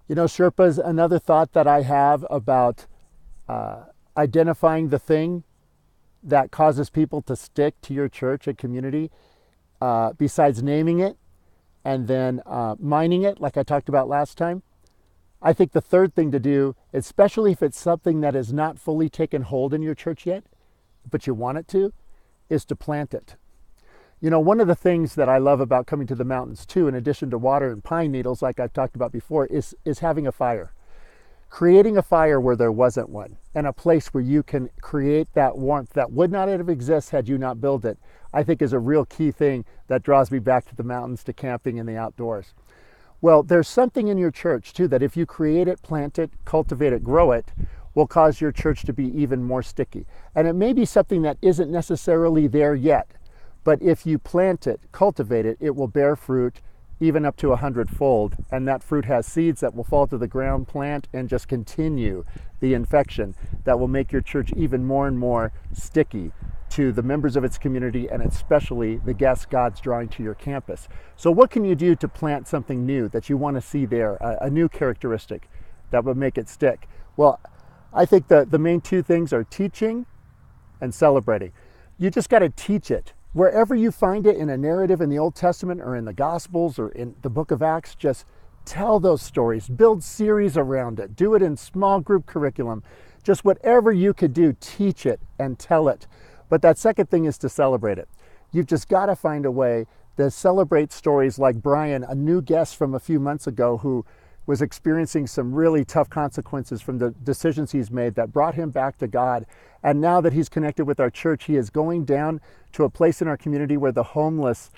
You know, Sherpas, another thought that I have about identifying the thing that causes people to stick to your church and community, besides naming it and then mining it, like I talked about last time, I think the third thing to do, especially if it's something that has not fully taken hold in your church yet, but you want it to, is to plant it. You know, one of the things that I love about coming to the mountains too, in addition to water and pine needles, like I've talked about before, is having a fire. Creating a fire where there wasn't one, and a place where you can create that warmth that would not have existed had you not built it, I think is a real key thing that draws me back to the mountains, to camping and the outdoors. Well, there's something in your church too that if you create it, plant it, cultivate it, grow it, will cause your church to be even more sticky. And it may be something that isn't necessarily there yet, but if you plant it, cultivate it, it will bear fruit even up to 100-fold. And that fruit has seeds that will fall to the ground, plant, and just continue the infection that will make your church even more and more sticky to the members of its community, and especially the guests God's drawing to your campus. So what can you do to plant something new that you want to see there, a new characteristic that would make it stick? Well, I think the main two things are teaching and celebrating. You just got to teach it. Wherever you find it in a narrative in the Old Testament or in the Gospels or in the book of Acts, just tell those stories, build series around it, do it in small group curriculum. Just whatever you could do, teach it and tell it. But that second thing is to celebrate it. You've just got to find a way to celebrate stories like Brian, a new guest from a few months ago who was experiencing some really tough consequences from the decisions he's made that brought him back to God. And now that he's connected with our church, he is going down to a place in our community where the homeless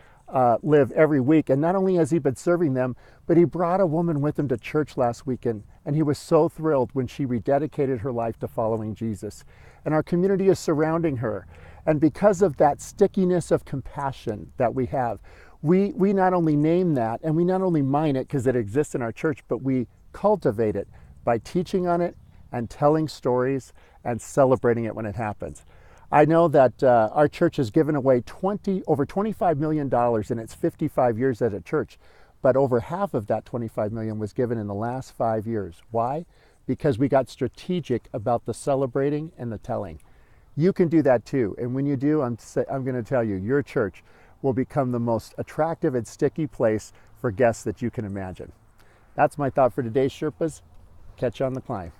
live every week. And not only has he been serving them, but he brought a woman with him to church last weekend. And he was so thrilled when she rededicated her life to following Jesus. And our community is surrounding her. And because of that stickiness of compassion that we have, we not only name that and we not only mine it because it exists in our church, but we cultivate it by teaching on it and telling stories and celebrating it when it happens. I know that our church has given away over $25 million in its 55 years as a church, but over half of that 25 million was given in the last 5 years. Why? Because we got strategic about the celebrating and the telling. You can do that too. And when you do, I'm going to tell you, your church will become the most attractive and sticky place for guests that you can imagine. That's my thought for today, Sherpas. Catch you on the climb.